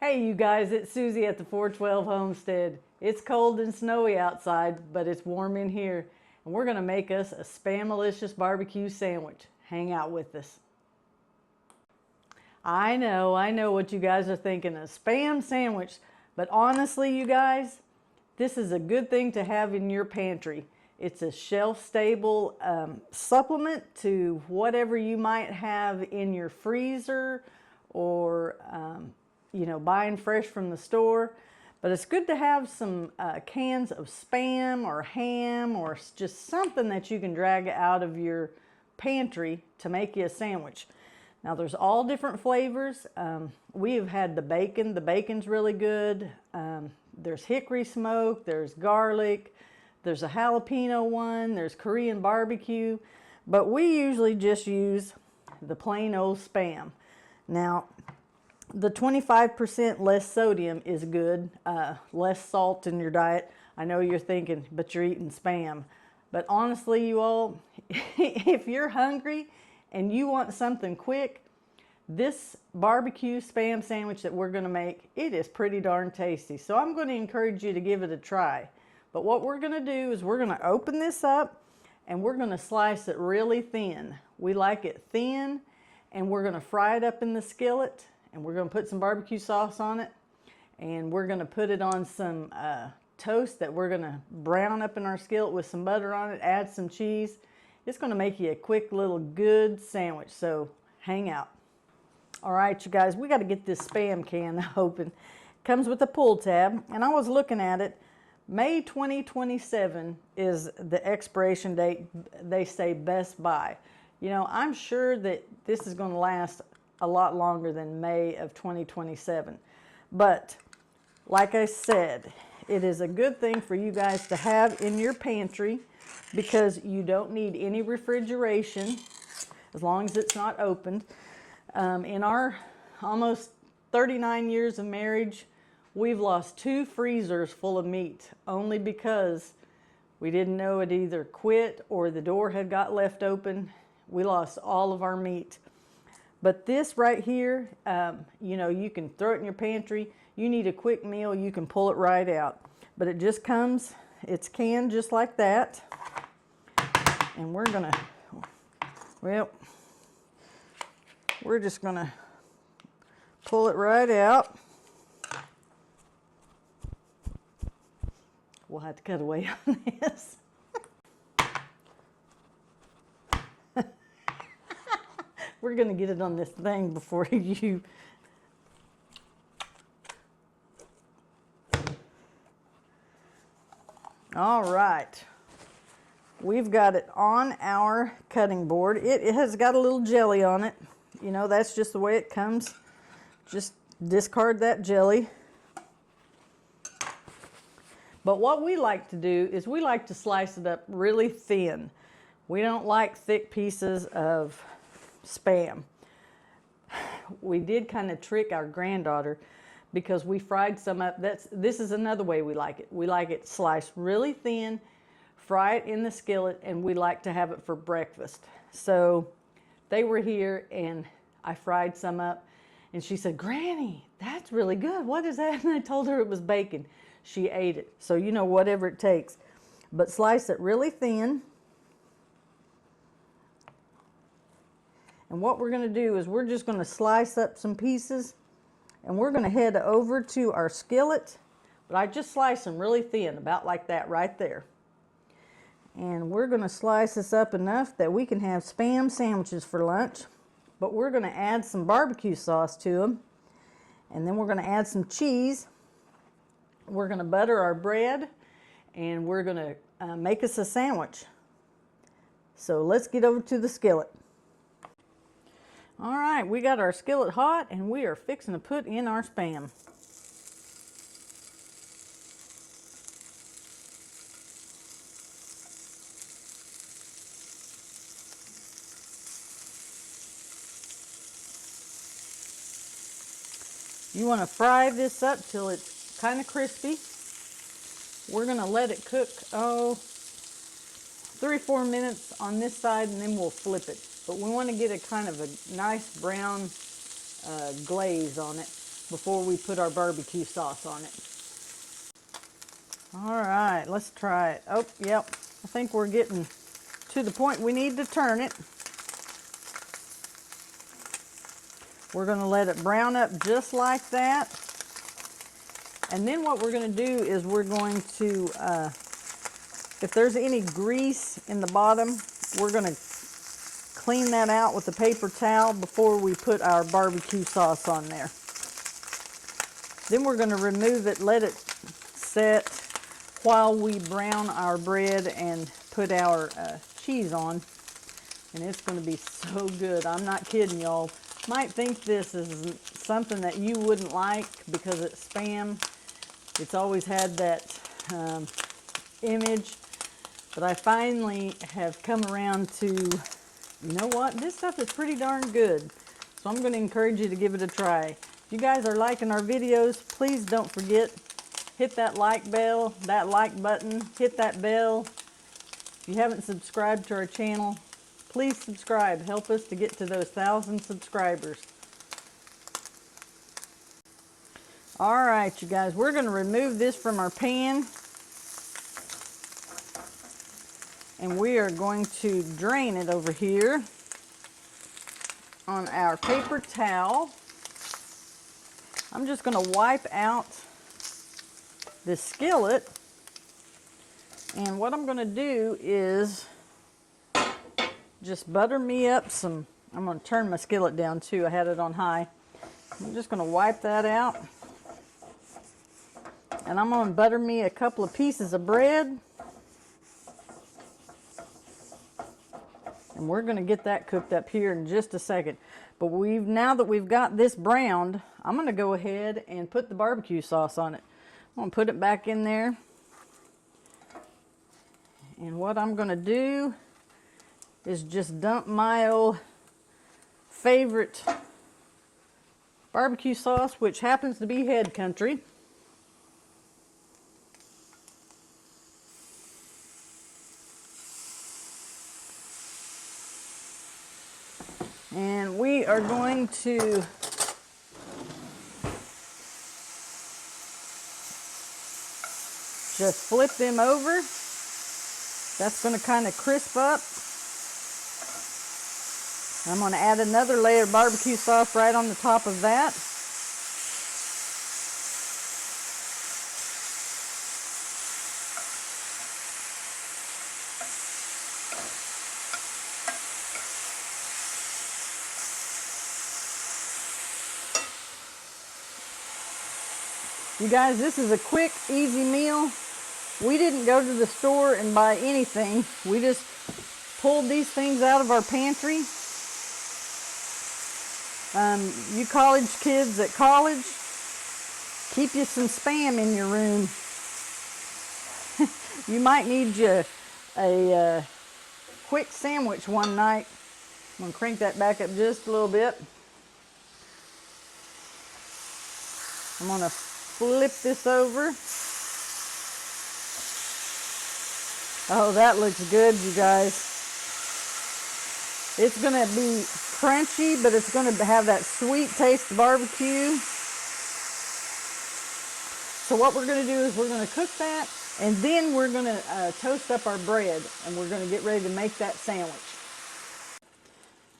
Hey you guys, it's Susie at the 412 Homestead. It's cold and snowy outside, but it's warm in here. And we're gonna make us a Spamolicious BBQ Sandwich. Hang out with us. I know what you guys are thinking, a Spam sandwich. But honestly, you guys, this is a good thing to have in your pantry. It's a shelf-stable supplement to whatever you might have in your freezer or buying fresh from the store. But it's good to have some cans of Spam or ham or just something that you can drag out of your pantry to make you a sandwich. Now there's all different flavors. We have had the bacon. The bacon's really good. There's hickory smoke, there's garlic, there's a jalapeno one, there's Korean barbecue. But we usually just use the plain old Spam. Now, the 25% less sodium is good, less salt in your diet. I know you're thinking, but you're eating Spam. But honestly, you all, if you're hungry and you want something quick, this barbecue Spam sandwich that we're going to make, it is pretty darn tasty. So I'm going to encourage you to give it a try. But what we're going to do is we're going to open this up and we're going to slice it really thin. We like it thin, and we're going to fry it up in the skillet. And we're going to put some barbecue sauce on it, and we're going to put it on some toast that we're going to brown up in our skillet with some butter on it, add some cheese. It's going to make you a quick little good sandwich, so hang out. All right, you guys, we got to get this Spam can open. It comes with a pull tab, and I was looking at it. May 2027 is the expiration date. They say Best Buy. You know, I'm sure that this is going to last a lot longer than May of 2027. But like I said, it is a good thing for you guys to have in your pantry because you don't need any refrigeration as long as it's not opened. In our almost 39 years of marriage, we've lost 2 freezers full of meat only because we didn't know it either quit or the door had got left open. We lost all of our meat. But this right here, you can throw it in your pantry. You need a quick meal, you can pull it right out. But it just comes, it's canned just like that. And we're just gonna pull it right out. We'll have to cut away on this. We're going to get it on this thing before you... All right. We've got it on our cutting board. It has got a little jelly on it. You know, that's just the way it comes. Just discard that jelly. But what we like to do is we like to slice it up really thin. We don't like thick pieces of Spam. We did kind of trick our granddaughter because we fried some up. This is another way we like it. We like it sliced really thin, fry it in the skillet, and we like to have it for breakfast. So they were here and I fried some up and she said, "Granny, that's really good. What is that?" And I told her it was bacon. She ate it. So, you know, whatever it takes. But slice it really thin. And what we're going to do is we're just going to slice up some pieces and we're going to head over to our skillet. But I just slice them really thin, about like that right there. And we're going to slice this up enough that we can have Spam sandwiches for lunch. But we're going to add some barbecue sauce to them. And then we're going to add some cheese. We're going to butter our bread. And we're going to make us a sandwich. So let's get over to the skillet. All right, we got our skillet hot and we are fixing to put in our Spam. You want to fry this up till it's kind of crispy. We're going to let it cook, 3 or 4 minutes on this side and then we'll flip it. But we want to get a kind of a nice brown glaze on it. before we put our barbecue sauce on it. All right, let's try it. Oh, yep, I think we're getting to the point we need to turn it. We're going to let it brown up just like that. And then what we're going to do is we're going to, if there's any grease in the bottom, we're going to clean that out with a paper towel before we put our barbecue sauce on there. Then we're going to remove it, let it set while we brown our bread and put our cheese on. And it's going to be so good. I'm not kidding, y'all. Might think this is something that you wouldn't like because it's Spam. It's always had that image. But I finally have come around to, you know what? This stuff is pretty darn good. So I'm going to encourage you to give it a try. If you guys are liking our videos, please don't forget, hit that like bell, that like button, hit that bell. If you haven't subscribed to our channel, please subscribe. Help us to get to those 1,000 subscribers. All right, you guys, we're going to remove this from our pan. And we are going to drain it over here on our paper towel. I'm just going to wipe out this skillet. And what I'm going to do is just butter me up some, I'm going to turn my skillet down too. I had it on high. I'm just going to wipe that out. And I'm going to butter me a couple of pieces of bread. And we're going to get that cooked up here in just a second. But now that we've got this browned, I'm going to go ahead and put the barbecue sauce on it. I'm going to put it back in there. And what I'm going to do is just dump my old favorite barbecue sauce, which happens to be Head Country. And we are going to just flip them over. That's going to kind of crisp up. I'm going to add another layer of barbecue sauce right on the top of that. You guys, this is a quick, easy meal. We didn't go to the store and buy anything. We just pulled these things out of our pantry. You college kids at college, keep you some Spam in your room. You might need you a quick sandwich one night. I'm going to crank that back up just a little bit. I'm going to flip this over. Oh, that looks good, you guys. It's going to be crunchy, but it's going to have that sweet taste of barbecue. So what we're going to do is we're going to cook that, and then we're going to toast up our bread, and we're going to get ready to make that sandwich.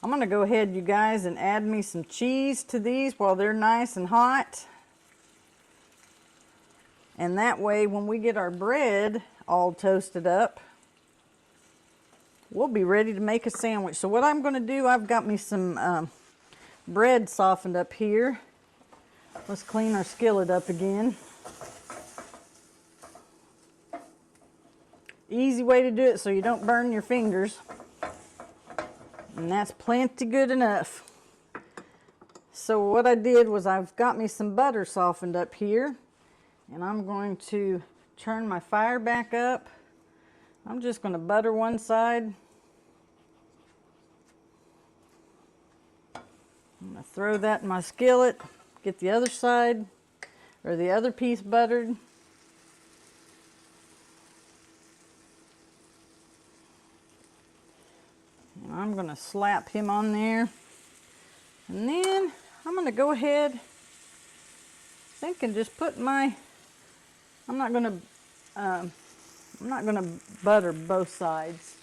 I'm going to go ahead, you guys, and add me some cheese to these while they're nice and hot. And that way, when we get our bread all toasted up, we'll be ready to make a sandwich. So what I'm going to do, I've got me some bread softened up here. Let's clean our skillet up again. Easy way to do it so you don't burn your fingers. And that's plenty good enough. So what I did was I've got me some butter softened up here. And I'm going to turn my fire back up. I'm just going to butter one side. I'm going to throw that in my skillet. Get the other side, or the other piece buttered. And I'm going to slap him on there. And then I'm going to go ahead thinking just put my, I'm not gonna butter both sides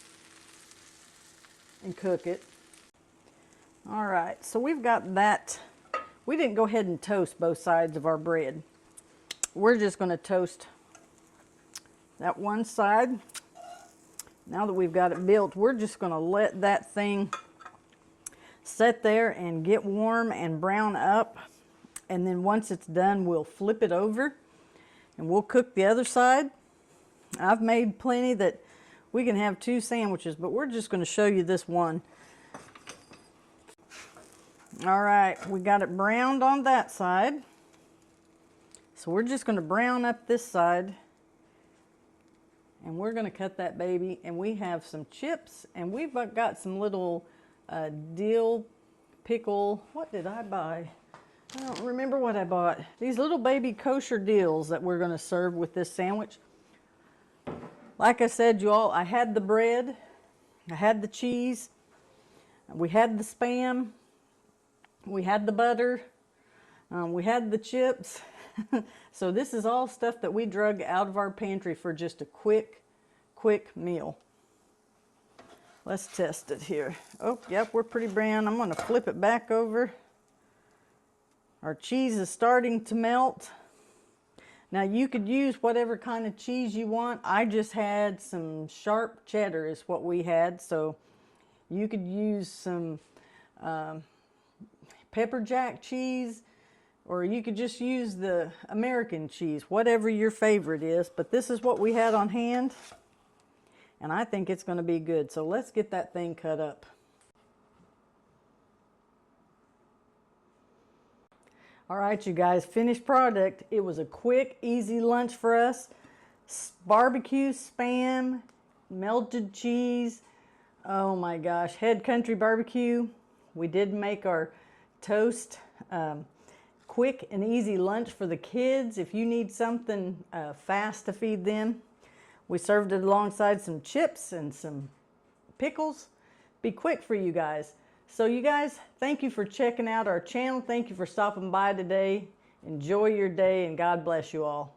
and cook it. All right, so we've got that. We didn't go ahead and toast both sides of our bread. We're just gonna toast that one side. Now that we've got it built, we're just gonna let that thing sit there and get warm and brown up. And then once it's done, we'll flip it over and we'll cook the other side. I've made plenty that we can have 2 sandwiches, but we're just gonna show you this one. All right, we got it browned on that side. So we're just gonna brown up this side. And we're gonna cut that baby, and we have some chips, and we've got some little dill pickle. What did I buy? I don't remember what I bought. These little baby kosher dills that we're gonna serve with this sandwich. Like I said, you all, I had the bread, I had the cheese, we had the Spam, we had the butter, we had the chips. So this is all stuff that we drug out of our pantry for just a quick meal. Let's test it here. Oh, yep, we're pretty brown. I'm gonna flip it back over. Our cheese is starting to melt. Now you could use whatever kind of cheese you want. I just had some sharp cheddar is what we had. So you could use some pepper jack cheese, or you could just use the American cheese, whatever your favorite is. But this is what we had on hand, and I think it's gonna be good. So let's get that thing cut up. All right, you guys, finished product. It was a quick, easy lunch for us. Barbecue Spam, melted cheese. Oh my gosh, Head Country Barbecue. We did make our toast. Quick and easy lunch for the kids if you need something fast to feed them. We served it alongside some chips and some pickles. Be quick for you guys. So you guys, thank you for checking out our channel. Thank you for stopping by today. Enjoy your day, and God bless you all.